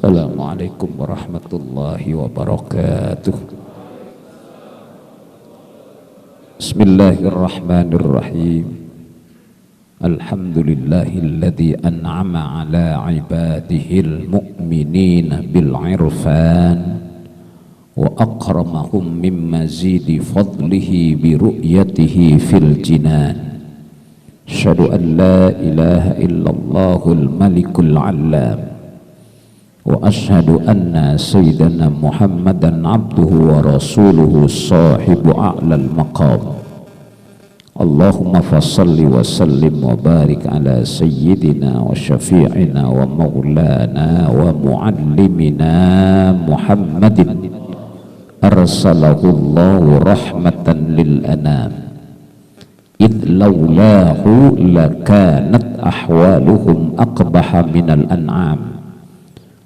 Assalamualaikum warahmatullahi wabarakatuh. Bismillahirrahmanirrahim. Alhamdulillahilladzi an'ama ala ibadihil mu'minina bil irfan wa akramahum min mazidi fadlihi bi ru'yatihi fil jinan. Asyhadu an la ilaha illallahul malikul allam wa asyhadu anna sayyidana Muhammadan abduhu wa rasuluhu sahibu a'lal maqam. Allahumma fassalli wa sallim wa barik ala sayyidina wa syafi'ina wa maulana wa muallimina Muhammadin arsalahu Allahu rahmatan lil anam idh lawlahu lakanat ahwaluhum aqbaha minal an'am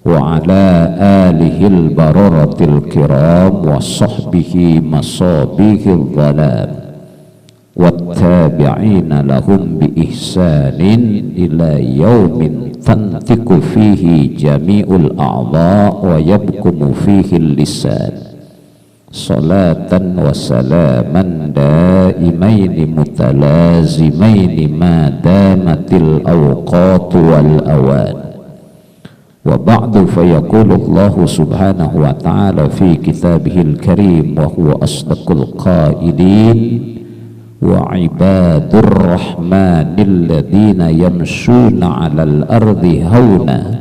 wa ala alihil bararatil kiram wa sahbihi masabihil dhalam wattabi'ina lahum bi ihsanin ila yaumin tantiku fihi jami'ul a'dha wa yabkumu fihi lisan salatan wa salaman daimaini mutalazimaini ma damatil awqatu wal awan. Wa ba'du fayaqulu Allah subhanahu wa ta'ala fi kitabihil karim wa huwa asdaqul qailin wa ibadur rahmanil ladzina yamshuna 'alal ardi hauna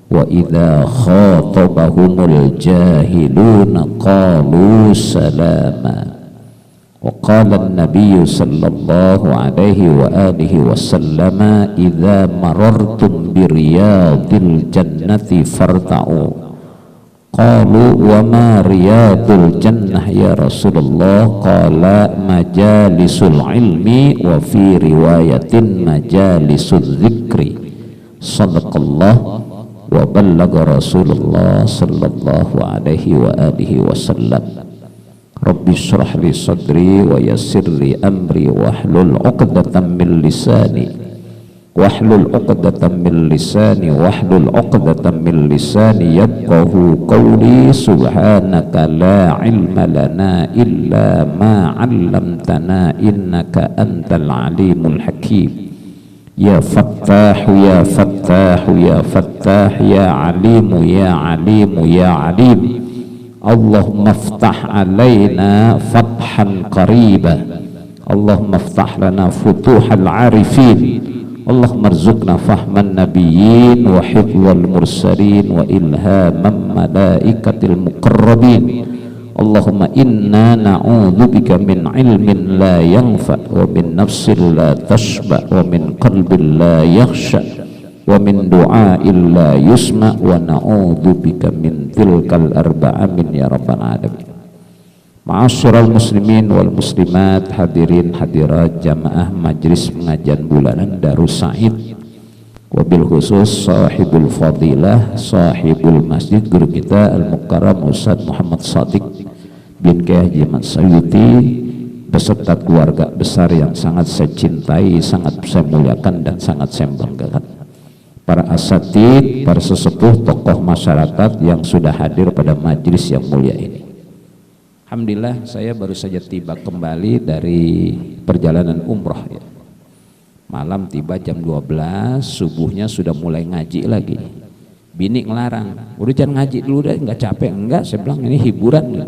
wa idza khatabahumul jahiluna qalu salama. Wa qala an-nabiy sallallahu alaihi wa alihi wasallam idza marartum bi riyadil jannati farta'u. Qalu wa ma riyadul jannah ya Rasulullah? Qala majalisul ilmi wa fi riwayatin majalisul dzikri. Shadaqallah wa ballagha Rasulullah sallallahu alaihi wa alihi wasallam. Rabbi shrah li sadri wa yassir li amri wahlul 'uqdatam min lisani wahlul 'uqdatam min lisani yafqahu qawli. Subhanaka la ilma lana illa ma 'allamtana innaka antal alimul hakim. Ya Fattah ya Fattah ya Fattah ya Alimu ya Alimu ya Alim. Allahumma ftah alaina fathan qariba, Allahumma ftah lana futuhal arifin, Allahumma rzuqna fahman nabiyyin wa hifdzal mursalin wa ilhaman malaikatil muqarrabin. Allahumma inna na'udzubika min ilmin la yanfa wa min nafsin la tashba wa min qalbin la yakhsha wa min du'ain la yusma wa na'udzubika min tilkal arba'a min ya rabbal alamin. Ma'asyiral muslimin wal muslimat, hadirin hadirat jamaah majlis pengajian bulanan Darus Said, wabil khusus sahibul fadilah sahibul masjid guru kita al-mukarram Ustaz Muhammad Shadiq bin Kiai Haji Ahmad Sayuti beserta keluarga besar yang sangat saya cintai, sangat saya muliakan dan sangat saya banggakan. Para asatid, para sesepuh, tokoh masyarakat yang sudah hadir pada majelis yang mulia ini. Alhamdulillah, saya baru saja tiba kembali dari perjalanan umroh ya. Malam tiba jam 12, subuhnya sudah mulai ngaji lagi. Bini ngelarang, udah jangan ngaji dulu deh, nggak capek. Enggak, saya bilang ini hiburan.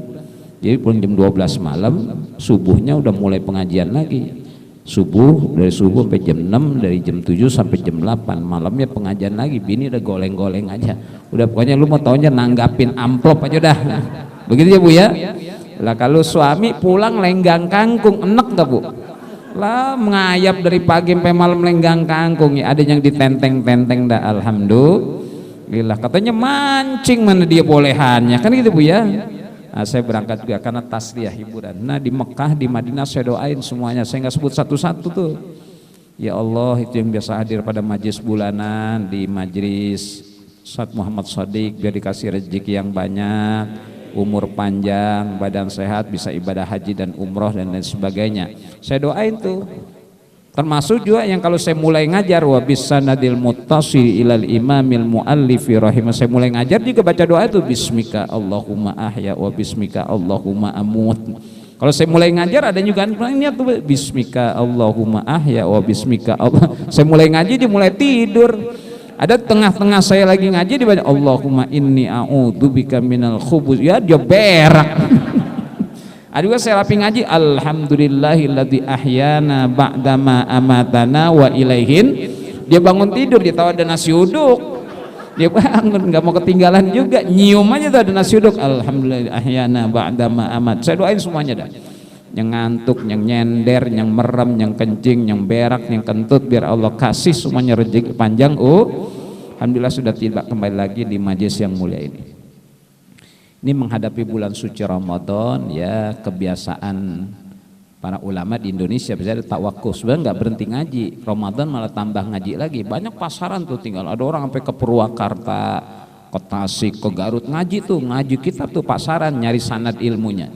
Jadi pulang jam 12 malam, subuhnya udah mulai pengajian lagi. Subuh, dari subuh sampai jam 6, dari jam 7 sampai jam 8, malamnya pengajian lagi. Bini udah goleng-goleng aja, udah pokoknya lu mau taunya nanggapin amplop aja dah. Begitu ya Bu ya. Lah kalau suami pulang lenggang kangkung, enak gak Bu? Lah mengayap dari pagi sampai malam lenggang kangkung ya. Ada yang ditenteng-tenteng dah. Alhamdulillah, katanya mancing, mana dia bolehannya kan gitu Bu ya. Nah, saya berangkat juga karena tasliah hiburan. Nah di Mekah, di Madinah saya doain semuanya, saya nggak sebut satu-satu tuh. Ya Allah, itu yang biasa hadir pada majlis bulanan, di majlis Ustaz Muhammad Shadiq, biar dikasih rezeki yang banyak, umur panjang, badan sehat, bisa ibadah haji dan umroh dan lain sebagainya. Saya doain tuh. Termasuk juga yang kalau saya mulai ngajar wa bisanadil muttasil ilal imamil muallifi rahimah, saya mulai ngajar juga baca doa itu bismika Allahumma ahya wa bismika Allahumma amut. Kalau saya mulai ngajar ada juga ini tuh bismika Allahumma ahya wa bismika Allah. Saya mulai ngaji dia mulai tidur. Ada tengah-tengah saya lagi ngaji dibaca Allahumma inni a'udzubika minal khubuz. Ya dia berak. Ada juga saya rapi ngaji alhamdulillahilladzi ahyana ba'dama amatana wa ilaihin. Dia bangun tidur dia tahu ada nasi uduk. Dia bangun nggak mau ketinggalan juga, nyium aja tuh ada nasi uduk. Alhamdulillah ahyana ba'dama amat. Saya doain semuanya dah. Yang ngantuk, yang nyender, yang merem, yang kencing, yang berak, yang kentut, biar Allah kasih semuanya rezeki panjang. Alhamdulillah sudah tiba kembali lagi di majelis yang mulia ini. Ini menghadapi bulan suci Ramadan, ya kebiasaan para ulama di Indonesia bisa tawakkuf, sebenarnya nggak berhenti ngaji, Ramadan malah tambah ngaji lagi. Banyak pasaran tuh, tinggal ada orang sampai ke Purwakarta, ke Tasik, ke Garut ngaji tuh, ngaji kitab tuh pasaran nyari sanad ilmunya.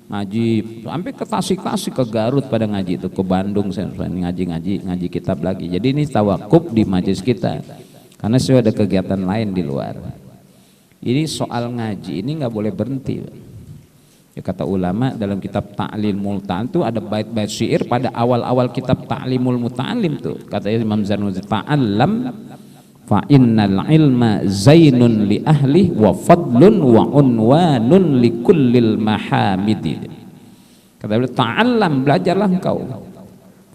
Ngaji sampai ke Tasik ke Garut pada ngaji tuh, ke Bandung saya ngaji kitab lagi. Jadi ini tawakkuf di majelis kita karena sudah ada kegiatan lain di luar. Ini soal ngaji ini nggak boleh berhenti. Ya, kata ulama dalam kitab Ta'limul Muta'allim itu ada bait-bait syair pada awal-awal kitab Ta'limul Muta'allim tuh. Kata Imam Zarnuji, ta'allam fa innal ilma zainun li ahli wa fadlun wa unwanun li kullil mahamidi. Kata beliau, ta'allam, belajarlah engkau.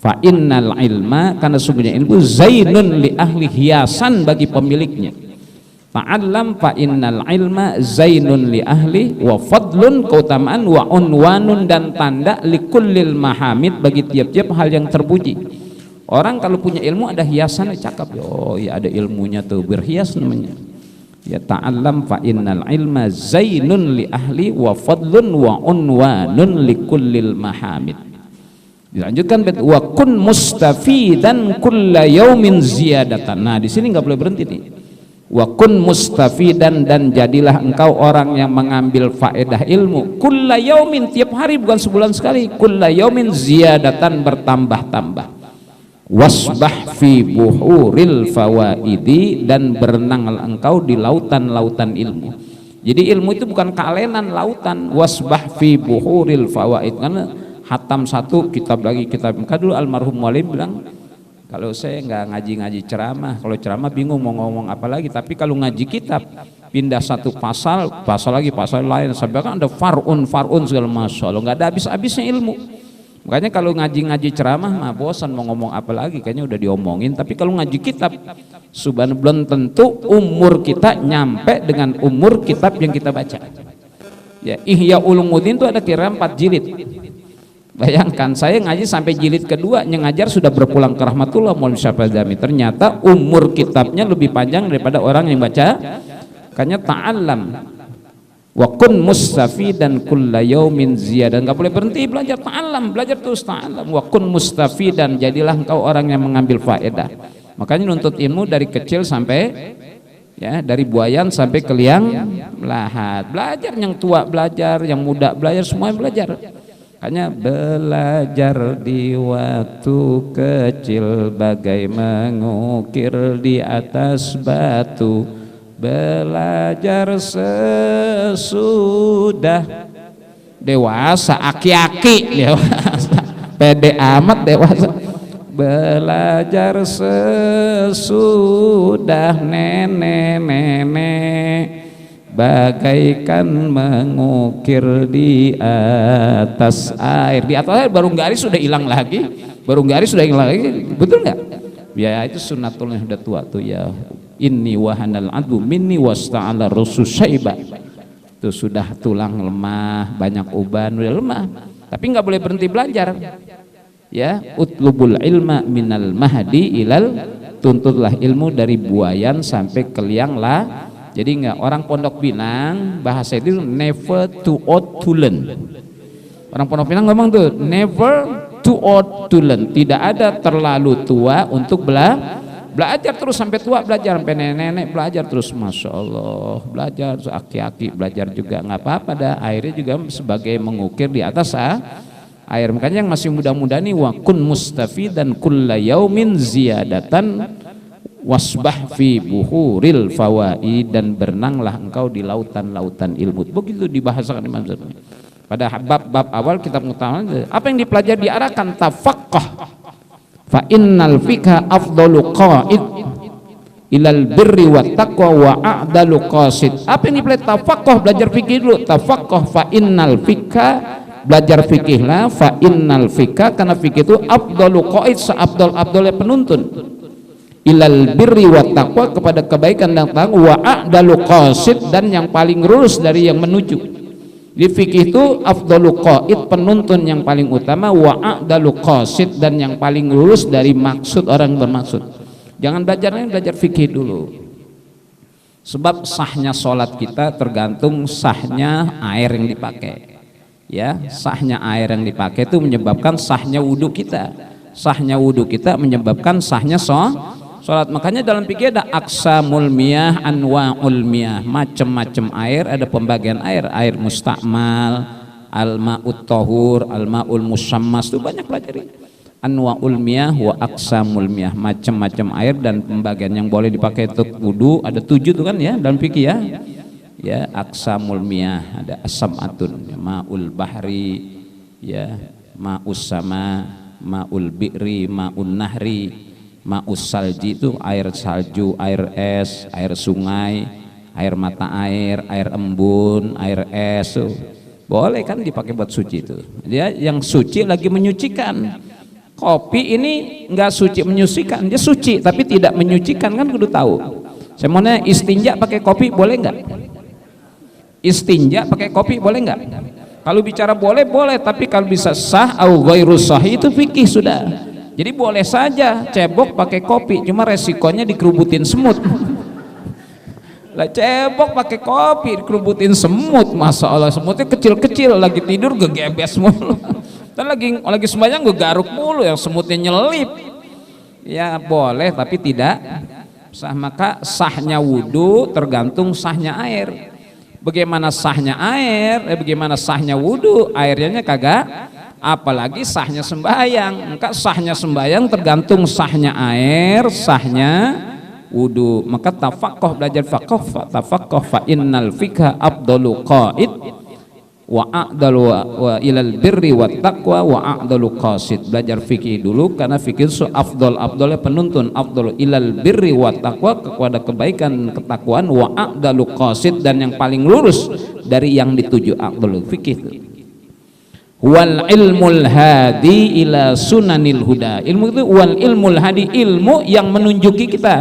Fa innal ilma, karena sungguhnya ilmu zainun li ahli, hiasan bagi pemiliknya. Ta'allam fa innal ilma zainun li ahli wa fadlun, keutamaan, wa unwanun, dan tanda likullil mahamid, bagi tiap-tiap hal yang terpuji. Orang kalau punya ilmu ada hiasannya, cakep. Oh ya ada ilmunya tuh, berhias namanya. Ya ta'allam fa innal ilma zainun li ahli wa fadlun wa unwanun likullil mahamid. Dilanjutkan wa kun mustafidan kulla yaumin ziyadatan. Nah di sini nggak boleh berhenti nih. Wa kun mustafidan, dan jadilah engkau orang yang mengambil faedah ilmu kulla yaumin, tiap hari, bukan sebulan sekali, kulla yaumin ziyadatan, bertambah-tambah. Wasbah fi buhuril fawaidi, dan berenanglah engkau di lautan-lautan ilmu. Jadi ilmu itu bukan kalenan, lautan. Wasbah fi buhuril fawaid, karena hatam satu kitab lagi kitab. Maka dulu almarhum Walim bilang, kalau saya nggak ngaji-ngaji ceramah, kalau ceramah bingung mau ngomong apa lagi, tapi kalau ngaji kitab pindah satu pasal lagi pasal lain, sampai kan ada farun segala, masya Allah nggak ada habis-habisnya ilmu. Makanya kalau ngaji-ngaji ceramah mah bosan mau ngomong apa lagi, kayaknya udah diomongin. Tapi kalau ngaji kitab, subhanallah, belum tentu umur kita nyampe dengan umur kitab yang kita baca. Ya, Ihya Ulumuddin itu ada kira 4 jilid. Bayangkan saya ngaji sampai jilid kedua, yang ngajar sudah berpulang ke rahmatullah Maulana Syafii Jami. Ternyata umur kitabnya lebih panjang daripada orang yang baca. Makanya ta'allam wa kun mustafidan kulla yaumin ziyadan, enggak boleh berhenti belajar. Ta'allam, belajar terus. Ta'allam wa kun mustafidan, jadilah engkau orang yang mengambil faedah. Makanya nuntut ilmu dari kecil sampai, ya, dari buayan sampai ke liang lahat. Belajar, yang tua belajar, yang muda belajar, semuanya belajar. Hanya belajar di waktu kecil bagai mengukir di atas batu, belajar sesudah dewasa, aki-aki dewasa, pede amat dewasa. Belajar sesudah nenek-nenek, bagaikan mengukir di atas air. Di atas air baru garis sudah hilang lagi, betul nggak? Ya itu sunnatullah, sudah tua tuh ya. Inni wahanal adu minni wasta'ala rusul syaiba. Itu sudah tulang lemah, banyak uban, udah lemah. Tapi nggak boleh berhenti belajar. Ya, utlubul ilma minal mahdi ilal, tuntutlah ilmu dari buayan sampai ke liang lah. Jadi enggak, orang pondok Pinang bahasa itu never too old to learn. Orang pondok Pinang ngomong tuh never too old to learn. Tidak ada terlalu tua untuk belajar terus sampai tua, belajar sampai nenek-nenek belajar terus, masya Allah, belajar aki-aki belajar juga nggak apa-apa dah. Akhirnya juga sebagai mengukir di atas air. Makanya yang masih muda-muda nih, wa kun mustafidan kulla yaumin ziyadatan wasbah fi buhuril fawaid, dan berenanglah engkau di lautan-lautan ilmu. Begitu dibahasakan Imam Zarnuji. Pada bab-bab awal kitab utama, apa yang dipelajari diarahkan tafaqqah. Fa innal fikha afdalu qaid ilal birri wat taqwa wa a'dalu qasid. Apa yang dipelajari tafaqqah, belajar fikih dulu. Tafaqqah fa innal fikha, belajar fikihlah. Fa innal fikha, karena fikih itu afdalu qaid, seabdal-abdalnya penuntun. Ilal birri wat taqwa, kepada kebaikan dan takwa. Wa a'dalu qasid, dan yang paling lurus dari yang menuju. Di fikih itu afdalu qaid, penuntun yang paling utama, wa a'dalu qasid, dan yang paling lurus dari maksud orang bermaksud. Jangan belajar fikih dulu. Sebab sahnya sholat kita tergantung sahnya air yang dipakai. Ya, sahnya air yang dipakai itu menyebabkan sahnya wudhu kita. Sahnya wudhu kita menyebabkan sahnya sholat. Makanya dalam fikih ada aqsamul miyah, anwa'ul miyah, macam-macam air, ada pembagian air, air mustakmal, al-ma'ut tahur, al-ma'ul musammas, itu banyak pelajari. Anwa'ul miyah wa aqsamul miyah, macam-macam air dan pembagian yang boleh dipakai untuk wudu, ada 7 tuh kan ya dalam fikih ya. Ya, aqsamul miyah, ada as-sab'atun, ma'ul bahri, ya, ma'us sama, ma'ul bi'ri, ma'un nahri. Ma'us salji itu air salju, air es, air sungai, air mata air embun, air es tuh. Boleh kan dipakai buat suci itu. Dia yang suci lagi menyucikan. Kopi ini enggak suci menyucikan, dia suci tapi tidak menyucikan, kan kudu tahu. Saya mau nanya, istinja pakai kopi boleh enggak? Istinja pakai kopi boleh enggak? Kalau bicara boleh, tapi kalau bisa sah au ghairu sahih itu fikih sudah. Jadi boleh saja cebok pakai kopi, cuma resikonya dikerubutin semut. Lah cebok pakai kopi dikerubutin semut, masya Allah, semutnya kecil-kecil, lagi tidur gegebes mulu. Dan lagi sembahyang gegaruk mulu, yang semutnya nyelip. Ya boleh tapi tidak sah. Maka sahnya wudhu tergantung sahnya air. Bagaimana sahnya air? Bagaimana sahnya wudhu? Airnya kagak. Apalagi sahnya sembahyang. Maka sahnya sembahyang tergantung sahnya air, sahnya wudu. Maka tafaqqah, belajar tafaqqah fa innal fikha afdalu qaid wa a'dalu wa ilal birri wat taqwa wa a'dalu qasid. Belajar fikih dulu karena fikih itu afdalnya penuntun, afdalu ilal birri wat taqwa, kepada kebaikan ketakwaan, wa a'dalu qasid, dan yang paling lurus dari yang dituju. Afdalu fikih itu wal ilmul hadi ila sunanil huda. Ilmu itu wal ilmul hadi, ilmu yang menunjuki kita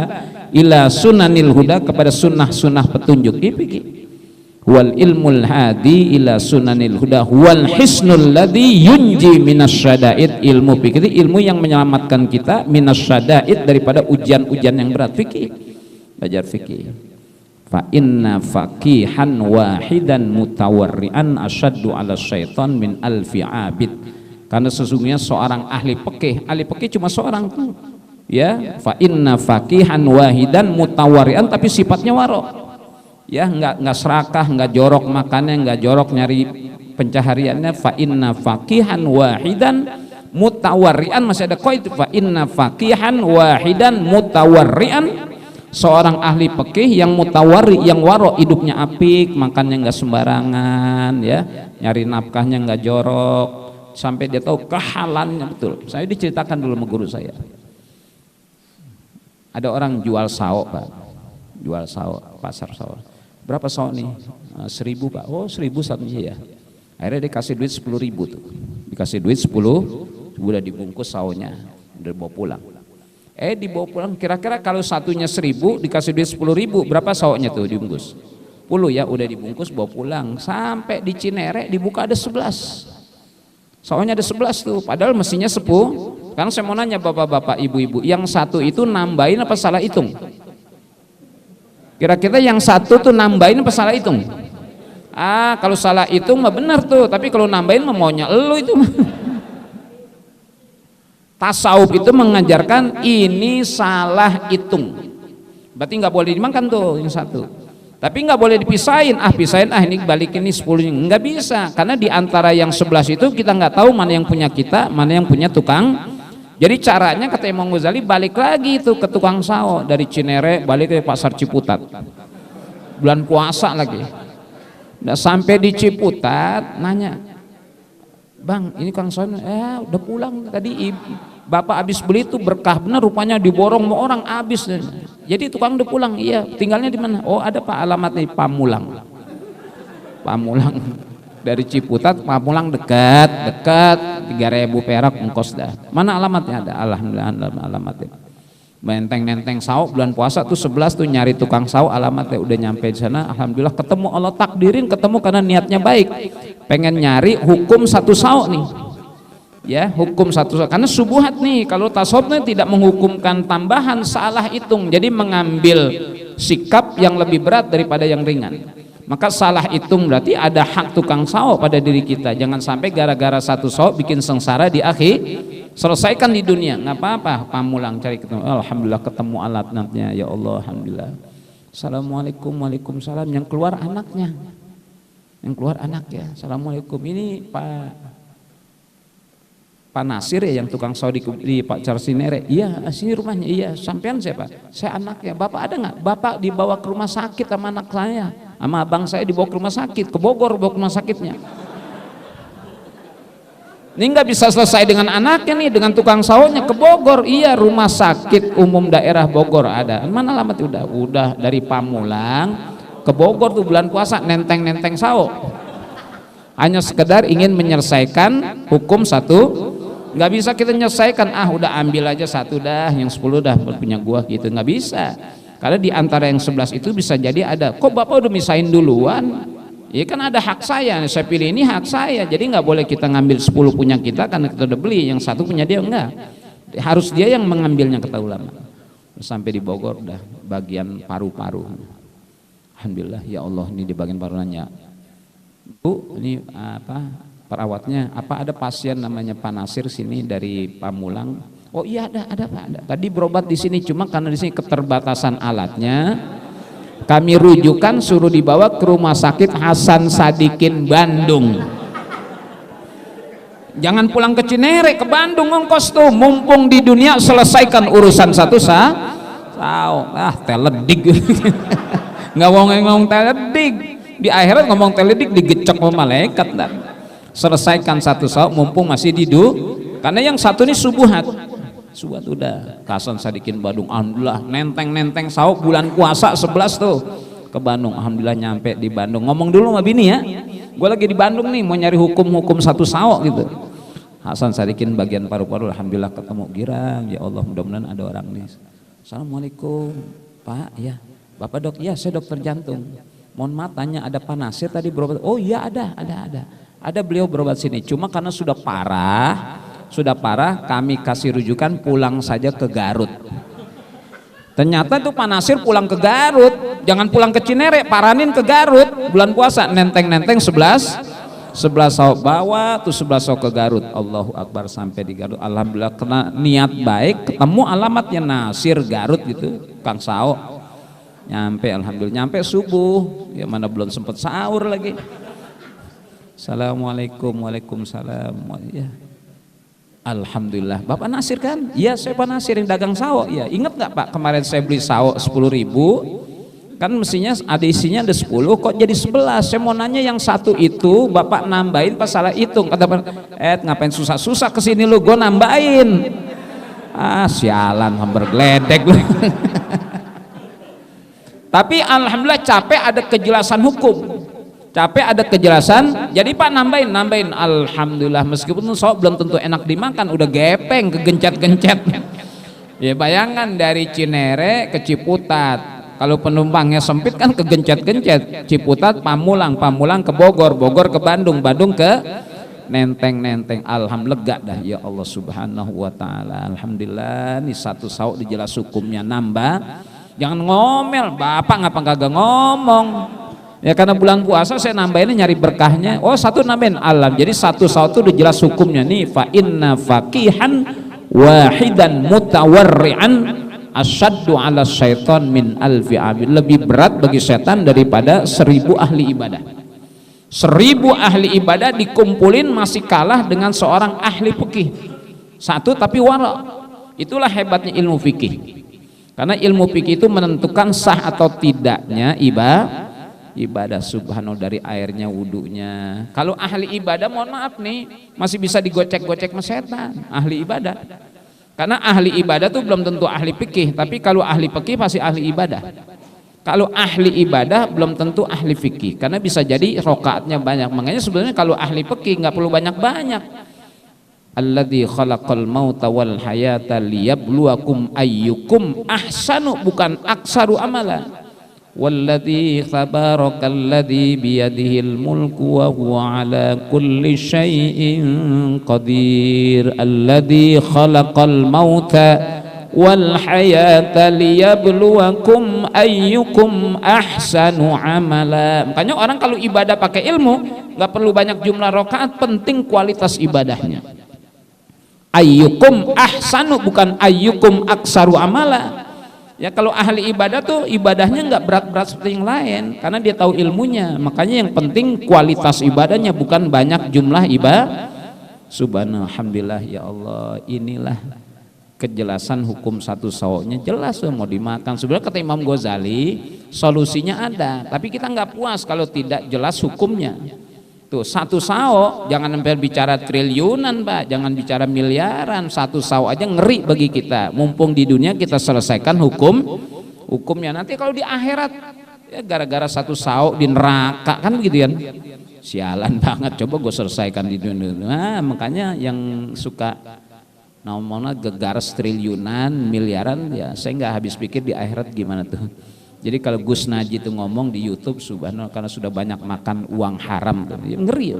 ila sunanil huda, kepada sunnah-sunnah petunjuk. Wal ilmul hadi ila sunanil huda wal hisnul ladzi yunji minasyada'id. Ilmu fikih itu ilmu yang menyelamatkan kita minasyada'id, daripada ujian-ujian yang berat. Fikih, belajar fikih. Fa inna faqihan wahidan mutawarri'an asyaddu ala syaitan min alfi abid. Karena sesungguhnya seorang ahli fikih cuma seorang tuh. Ya, fa inna faqihan wahidan mutawarri'an, tapi sifatnya waro. Ya, enggak serakah, enggak jorok makannya, enggak jorok nyari pencahariannya. Fa inna faqihan wahidan mutawarri'an, masih ada qaid, fa inna faqihan wahidan mutawarri'an. Seorang ahli fikih yang mutawari, yang waro, hidupnya apik, makannya nggak sembarangan, ya, nyari nafkahnya nggak jorok, sampai dia tahu kehalannya betul. Saya diceritakan dulu sama guru saya. Ada orang jual sawo, Pak, jual sawo, pasar sawo. Berapa sawo nih? 1.000, Pak. Oh 1.000 satunya ya. Akhirnya dikasih duit 10.000 tuh, dikasih duit 10, udah dibungkus sawonya, udah bawa pulang. Dibawa pulang, kira-kira kalau satunya 1.000 dikasih duit 10.000, berapa sawahnya tuh dibungkus? 10 ya, udah dibungkus bawa pulang. Sampai di Cinere dibuka ada 11. Sawahnya ada 11 tuh, padahal mestinya 10. Sekarang saya mau nanya bapak-bapak, ibu-ibu, yang satu itu nambahin apa salah hitung? Kira-kira yang satu tuh nambahin apa salah hitung? Kalau salah hitung mah benar tuh, tapi kalau nambahin mah maunya elu itu mah. Tasawuf itu mengajarkan ini salah hitung, berarti nggak boleh dimakan tuh yang satu. Tapi nggak boleh dipisahin, pisahin ini balikin ini 10, nggak bisa, karena di antara yang 11 itu kita nggak tahu mana yang punya kita, mana yang punya tukang. Jadi caranya kata Imam Ghazali, balik lagi itu ke tukang sao dari Cinere, balik ke pasar Ciputat, bulan puasa lagi. Udah sampai di Ciputat, nanya, Bang ini Kang sao, udah pulang tadi, Bapak habis beli itu berkah bener, rupanya diborong mau orang habis. Jadi tukang udah pulang. Iya, tinggalnya di mana? Oh ada Pak, alamatnya Pamulang. Pamulang dari Ciputat, Pamulang dekat 3.000 perak ongkos dah. Mana alamatnya? Ada, alhamdulillah alamatnya. Nenteng saw bulan puasa tuh 11 tuh nyari tukang saw, alamatnya udah nyampe di sana. Alhamdulillah ketemu, Allah takdirin ketemu karena niatnya baik. Pengen nyari hukum satu saw nih. Ya, hukum satu, karena subuhat nih, kalau tasawufnya tidak menghukumkan tambahan, salah hitung, jadi mengambil sikap yang lebih berat daripada yang ringan, maka salah hitung berarti ada hak tukang sawo pada diri kita. Jangan sampai gara-gara satu sawo bikin sengsara di akhir, selesaikan di dunia, nggak apa-apa, Pamulang cari ketemu, alhamdulillah ketemu alatnya, ya Allah, alhamdulillah. Assalamualaikum, waalaikumsalam, yang keluar anaknya, assalamualaikum, ini Pak Nasir ya yang tukang saw di Pak Carsinere. Iya, sini rumahnya. Iya, sampean siapa? Saya anaknya. Bapak ada nggak? Bapak dibawa ke rumah sakit sama anak saya, sama abang saya dibawa ke rumah sakit, ke Bogor bawa ke rumah sakitnya. Ini nggak bisa selesai dengan anaknya nih, dengan tukang sawnya ke Bogor. Iya, rumah sakit umum daerah Bogor ada. Mana alamatnya? Udah dari Pamulang ke Bogor tuh bulan puasa nenteng saw. Hanya sekedar ingin menyelesaikan hukum satu. Nggak bisa kita menyelesaikan, udah ambil aja satu dah, yang 10 dah punya gua gitu, nggak bisa. Karena di antara yang 11 itu bisa jadi ada, kok Bapak udah misahin duluan? Ya kan ada hak saya pilih ini hak saya, jadi nggak boleh kita ngambil 10 punya kita karena kita udah beli, yang satu punya dia enggak. Harus dia yang mengambilnya, kata ulama. Sampai di Bogor udah bagian paru-paru. Alhamdulillah, ya Allah, ini di bagian paru. Nanya, Bu, ini apa? Perawatnya apa, ada pasien namanya Pak Nasir sini dari Pamulang. Oh iya ada Pak, ada. Tadi berobat di sini, cuma karena di sini keterbatasan alatnya, kami rujukan suruh dibawa ke rumah sakit Hasan Sadikin Bandung. Jangan pulang ke Cinere, ke Bandung ongkos tuh, mumpung di dunia selesaikan urusan satu teledik. Nggak ngomong teledik, di akhirat ngomong teledik digecek sama malaikat. Dan selesaikan satu saat mumpung masih karena yang satu ini subuhat udah Hasan Sadikin Bandung. Alhamdulillah nenteng saw bulan puasa 11 tuh ke Bandung. Alhamdulillah nyampe di Bandung, ngomong dulu sama bini ya, gue lagi di Bandung nih mau nyari hukum satu saw gitu. Hasan Sadikin bagian paru-paru, alhamdulillah ketemu, girang, ya Allah mudah-mudahan ada orang nih. Assalamualaikum Pak, ya Bapak dok? Ya saya dokter jantung, mohon maaf tanya, ada Pak Nasir tadi berobat? Oh iya ada beliau berobat sini, cuma karena sudah parah kami kasih rujukan pulang saja ke Garut. Ternyata tuh Pak Nasir pulang ke Garut, jangan pulang ke Cinere, paranin ke Garut bulan puasa, nenteng 11 saw, bawa tuh 11 saw ke Garut. Allahu Akbar, sampai di Garut alhamdulillah kena niat baik, ketemu alamatnya Nasir Garut gitu, Kang saw. Nyampe alhamdulillah, nyampe subuh, ya mana belum sempat sahur lagi. Assalamualaikum, waalaikumsalam. Ya. Alhamdulillah, Bapak Nasir kan? Iya saya Pak Nasir yang dagang sawo. Ya ingat nggak Pak, kemarin saya beli sawo 10.000, kan mestinya ada isinya ada 10, kok jadi 11. Saya mau nanya yang satu itu Bapak nambahin pas salah hitung. Kata Bapak, ngapain susah-susah kesini lu, gue nambahin. Sialan, hampir geledek lu. Tapi alhamdulillah capek ada kejelasan hukum. Jadi Pak nambahin, alhamdulillah, meskipun sawo belum tentu enak dimakan, udah gepeng, kegencet-gencet. Ya bayangkan dari Cinere ke Ciputat, kalau penumpangnya sempit kan kegencet-gencet. Ciputat Pamulang ke Bogor ke Bandung ke nenteng. Alhamdulillah lega dah, ya Allah subhanahu wa ta'ala. Alhamdulillah, ini satu sawo dijelas hukumnya nambah. Jangan ngomel, Bapak ngapa kagak ngomong? Ya karena bulan puasa saya nambahin nyari berkahnya. Oh satu nambahin alam. Jadi satu itu udah jelas hukumnya nih. Fa inna faqihan wahidan mutawarri'an asyaddu 'ala syaitan min alfi abid, lebih berat bagi setan daripada 1000 ahli ibadah. 1000 ahli ibadah dikumpulin masih kalah dengan seorang ahli fikih satu tapi wara. Itulah hebatnya ilmu fikih, karena ilmu fikih itu menentukan sah atau tidaknya ibadah. Subhanallah, dari airnya, wudunya. Kalau ahli ibadah mohon maaf nih, masih bisa digocek-gocek sama setan ahli ibadah. Karena ahli ibadah tuh belum tentu ahli fikih, tapi kalau ahli fikih pasti ahli ibadah. Kalau ahli ibadah belum tentu ahli fikih, karena bisa jadi rokaatnya banyak. Makanya sebenarnya kalau ahli fikih nggak perlu banyak-banyak. Alladzi khalaqal mauta wal hayata liyabluwakum ayyukum ahsanu, bukan aksaru amala. Walladzi tabarakalladzi biyadihil mulku wa huwa ala kulli syai'in qadir. Alladzi khalaqal mauta wal hayata liyabluwakum ayyukum ahsanu amala. Makanya orang kalau ibadah pakai ilmu nggak perlu banyak jumlah rakaat, penting kualitas ibadahnya. Ayyukum ahsanu, bukan ayyukum aksaru amala. Ya kalau ahli ibadah tuh ibadahnya nggak berat-berat seperti yang lain, karena dia tahu ilmunya. Makanya yang penting kualitas ibadahnya, bukan banyak jumlah ibadah. Subhanallah, alhamdulillah ya Allah, inilah kejelasan hukum satu sawoknya jelas tuh mau dimakan. Sebenarnya kata Imam Ghazali solusinya ada, tapi kita nggak puas kalau tidak jelas hukumnya. Tuh satu sao, jangan sampai bicara triliunan Pak, jangan bicara miliaran. Satu sao aja ngeri bagi kita. Mumpung di dunia kita selesaikan hukumnya, nanti kalau di akhirat ya gara-gara satu sao di neraka kan begitu kan. Sialan banget, coba gue selesaikan di dunia. Nah, makanya yang suka ngomongnya gegaras triliunan, miliaran, ya saya nggak habis pikir di akhirat gimana tuh. Jadi kalau Gus Naji itu ngomong di YouTube, subhanallah, karena sudah banyak makan uang haram, ngeri ya.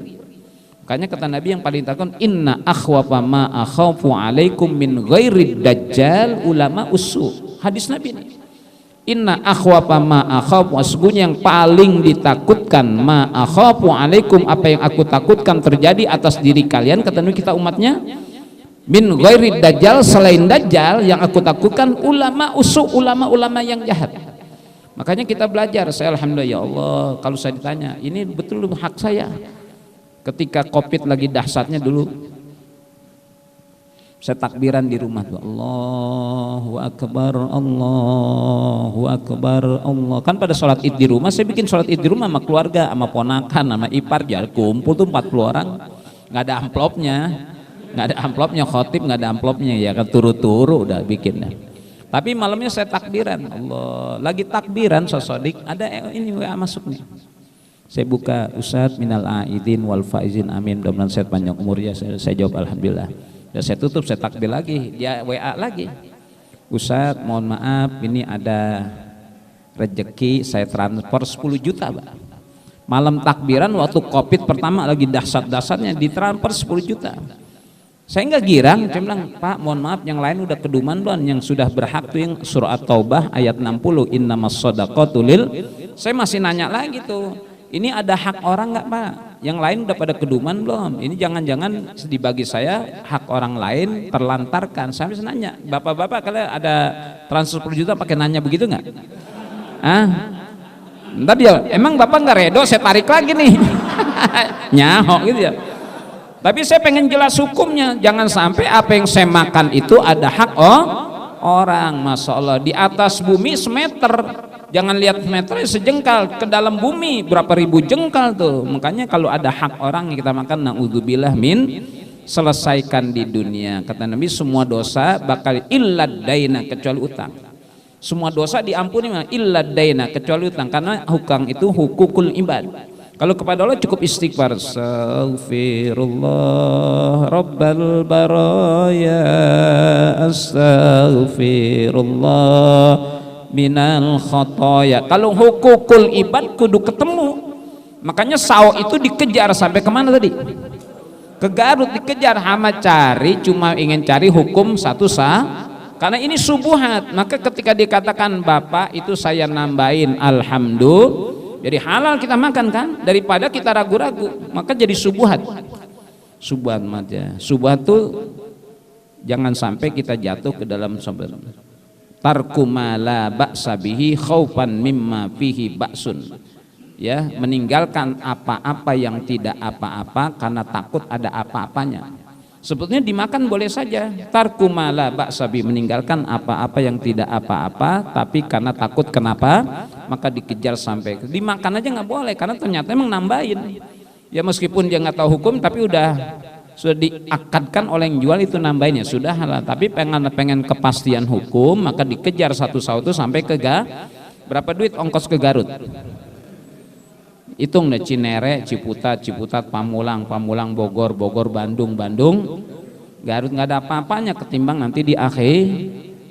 Makanya kata Nabi yang paling takut, inna akhwafa ma akhafu alaikum min ghairi dajjal ulama usu. Hadis Nabi ini. Inna akhwafa ma akhafu, sesungguhnya yang paling ditakutkan ma akhafu alaikum, apa yang aku takutkan terjadi atas diri kalian, kata Nabi kita umatnya, min ghairi dajjal, selain dajjal yang aku takutkan ulama usu, ulama-ulama yang jahat. Makanya kita belajar. Saya alhamdulillah ya Allah, kalau saya ditanya ini betul hak saya. Ketika Covid lagi dahsyatnya dulu, saya takbiran di rumah tuh, Allahu Akbar, Allahu Akbar, Allah. Kan pada sholat id di rumah, saya bikin sholat id di rumah sama keluarga, sama ponakan, sama ipar, ya kumpul tuh 40 orang, nggak ada amplopnya, khotib nggak ada amplopnya, ya kan turu-turu udah bikin. Tapi malamnya saya takbiran, Allah, lagi takbiran sosodik, ada ini WA masuk nih. Saya buka, Ustadz minal aidin wal faizin amin, mudah-mudahan sehat panjang umur ya. Saya jawab alhamdulillah. Dan saya tutup, saya takbir lagi, dia WA lagi. Ustadz mohon maaf, ini ada rezeki saya transfer 10 juta Pak. Malam takbiran waktu Covid pertama lagi dahsyat-dahsyatnya ditransfer 10 juta. Saya nggak girang, saya bilang, Pak mohon maaf yang lain udah keduman belum, yang sudah berhak tuh yang surah At-Taubah ayat 60, innamas shadaqatu lil. Saya masih nanya lagi tuh, ini ada hak orang nggak Pak? Yang lain udah pada keduman belum? Ini jangan-jangan dibagi saya hak orang lain terlantarkan. Saya bisa nanya, bapak-bapak kalian ada transfer 10 juta pakai nanya begitu nggak? Ntar dia, emang bapak nggak redo saya tarik lagi nih. Nyahok gitu ya. Tapi saya pengen jelas hukumnya, jangan sampai apa yang saya makan itu ada hak orang. Masya Allah, di atas bumi semeter, jangan lihat meternya sejengkal, ke dalam bumi berapa ribu jengkal tuh. Makanya kalau ada hak orang yang kita makan, na'udzubillah min, selesaikan di dunia. Kata Nabi semua dosa bakal illad daina, kecuali utang. Semua dosa diampuni illad daina, kecuali utang, karena hukang itu hukukul ibad. Kalau kepada Allah cukup istighfar, astaghfirullah rabbal baraya, astaghfirullah minal khotoya. Kalau hukukul ibad kudu ketemu. Makanya sawo itu dikejar sampai kemana tadi? Ke Garut dikejar, hama cari, cuma ingin cari hukum satu sah. Karena ini subuhat, maka ketika dikatakan Bapak itu saya nambahin alhamdulillah, jadi halal kita makan kan, daripada kita ragu-ragu, maka jadi subuhat. Subuhat aja. Subuhat tuh jangan sampai kita jatuh ke dalam tarku ma la ba'sa bihi khaufan mimma fihi ba'sun. Ya, meninggalkan apa-apa yang tidak apa-apa karena takut ada apa-apanya. Sebetulnya dimakan boleh saja, tarku ma la ba'sa bihi, meninggalkan apa-apa yang tidak apa-apa tapi karena takut kenapa maka dikejar sampai dimakan aja nggak boleh karena ternyata emang nambahin. Ya meskipun dia nggak tahu hukum tapi sudah diakadkan oleh yang jual itu nambahinnya sudah halal, tapi pengen kepastian hukum maka dikejar satu-satu sampai ke berapa duit ongkos ke Garut. Hitung deh, Cinere, Ciputat, Pamulang, Bogor, Bandung, Garut, nggak ada apa-apanya ketimbang nanti di akhir.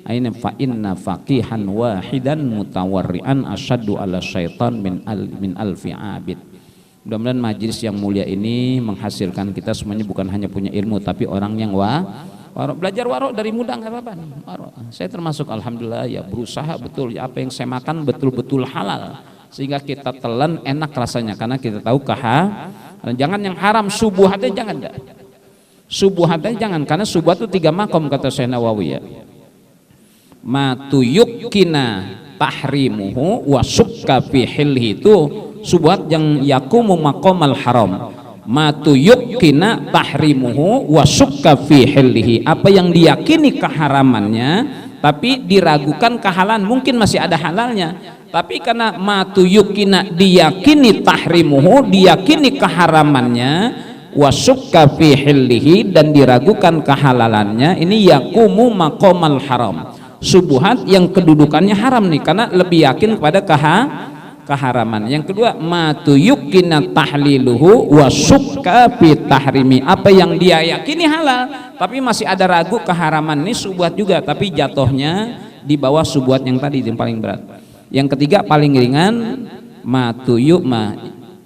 Aina fa inna faqihan wahidan mutawarrian asyaddu ala syaitan min alfi abid. Mudah-mudahan majelis yang mulia ini menghasilkan kita semuanya bukan hanya punya ilmu tapi orang yang belajar warok dari muda nggak apa-apa nih. Saya termasuk alhamdulillah ya berusaha betul ya, apa yang saya makan betul-betul halal sehingga kita telan enak rasanya karena kita tahu jangan yang haram, subuhatnya jangan dah. Subuhatnya jangan karena subuhat itu 3 makom kata Syekh Nawawi ya. Ma tuyukkina tahrimuhu wa sukka fi hilhi, itu subuhat yang yakumu maqamal haram. Ma tuyukkina tahrimuhu wa sukka fi hilhi, apa yang diyakini keharamannya tapi diragukan kehalalan, mungkin masih ada halalnya tapi karena matuyukina diyakini tahrimuhu, diyakini keharamannya, wasukka fi hillihi, dan diragukan kehalalannya, ini yakumu maqamal haram, subuhat yang kedudukannya haram nih karena lebih yakin kepada keharaman. Yang kedua matuyukina tahliluhu wasukka fi tahrimi, apa yang dia yakini halal tapi masih ada ragu keharaman, ini subuhat juga tapi jatuhnya di bawah subuhat yang tadi yang paling berat. Yang ketiga paling ringan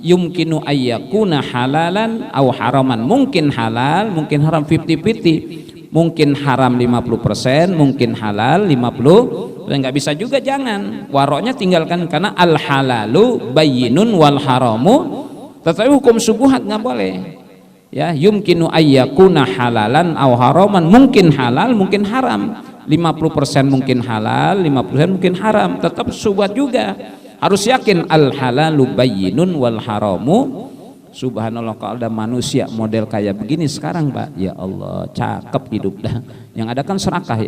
yumkinu ayyakuna halalan aw haraman, mungkin halal mungkin haram 50-50, mungkin haram 50%, mungkin halal 50%, nggak bisa juga jangan waroknya tinggalkan karena al halalu bayyinun wal haramu, tetapi hukum subuhat nggak boleh ya. Yumkinu ayyakuna halalan aw haraman, mungkin halal mungkin haram, 50% mungkin halal, 50% mungkin haram, tetap subuhat juga. Harus yakin al halalu bayyinun wal haramu. Subhanallah, kalau ada manusia model kayak begini sekarang Pak, ya Allah cakep hidup dah. Yang ada kan serakah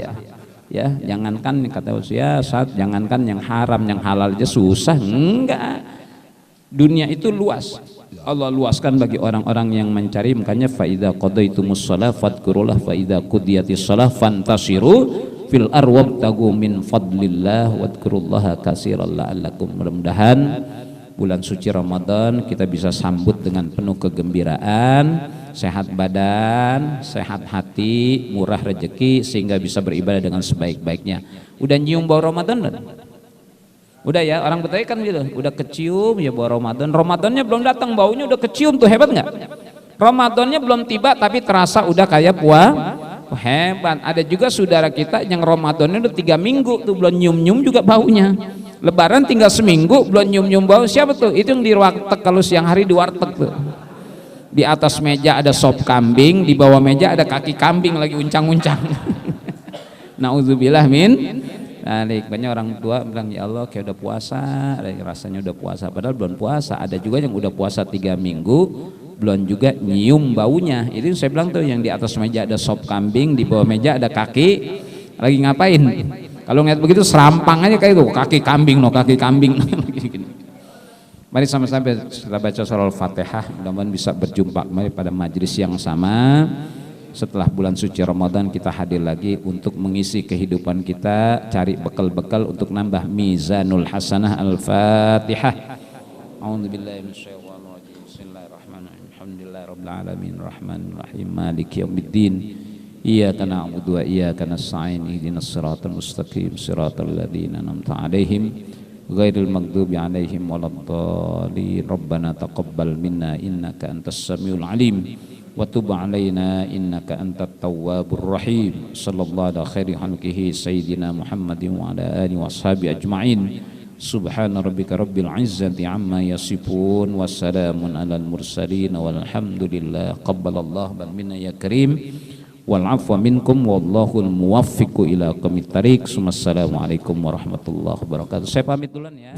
ya, jangankan kata usia saat, jangankan yang haram, yang halal aja susah. Enggak, dunia itu luas, Allah luaskan bagi orang-orang yang mencari. Makanya fa idza qadaitumus shalah fadhkurullah fa idza qudiyatis shalah fantasiru fil arwabtagu min fadlillah wadhkurullaha katsiran la'allakum. Mudah-mudahan bulan suci Ramadan kita bisa sambut dengan penuh kegembiraan, sehat badan, sehat hati, murah rezeki, sehingga bisa beribadah dengan sebaik-baiknya. Udah nyium bau Ramadan kan? Udah ya, orang Betawi kan gitu, udah kecium ya bau Ramadan. Ramadannya belum datang baunya udah kecium tuh, hebat nggak? Ramadannya belum tiba tapi terasa udah kayak hebat. Ada juga saudara kita yang Ramadannya udah 3 minggu tuh belum nyium-nyium juga baunya. Lebaran tinggal seminggu belum nyium-nyium bau. Siapa tuh? Itu yang di warteg, kalau siang hari di warteg tuh. Di atas meja ada sop kambing, di bawah meja ada kaki kambing lagi uncang-uncang. Nauzubillah min. Banyak orang tua bilang ya Allah kayak udah puasa, rasanya udah puasa padahal belum puasa. Ada juga yang udah puasa 3 minggu belum juga nyium baunya. Itu saya bilang tuh, yang di atas meja ada sop kambing, di bawah meja ada kaki lagi ngapain. Kalau ngeliat begitu serampang aja kayak itu, kaki kambing kaki kambing. Mari sama-sama kita baca surah Al-Fatihah, mudah-mudahan bisa berjumpa kembali pada majelis yang sama. Setelah bulan suci Ramadan kita hadir lagi untuk mengisi kehidupan kita, cari bekal-bekal untuk nambah mizanul hasanah. Al-Fatihah. A'udzubillahi minasyaitonir rajim. Bismillahirrahmanirrahim. Alhamdulillahirabbil alamin arrahmanir rahim maliki yaumiddin. Iyyaka na'budu wa iyyaka nasta'in. Ihdinas siratal mustaqim siratal ladzina an'amta 'alaihim ghairil maghdubi 'alaihim waladdallin. Rabbana taqabbal minna innaka antas samiul alim wa tub 'alaina innaka antat tawwabur rahim. Sallallahu ala khairi khalqihi sayyidina Muhammadin wa ala alihi washabihi ajma'in. Subhana rabbika rabbil izzati amma yasifun wassalamun alal mursalin walhamdulillah. Qabbalallahu minna ya karim wal afwa minkum wallahul muwaffiqu ila aqwamit thariq. Assalamualaikum warahmatullahi wabarakatuh. Saya pamit duluan ya.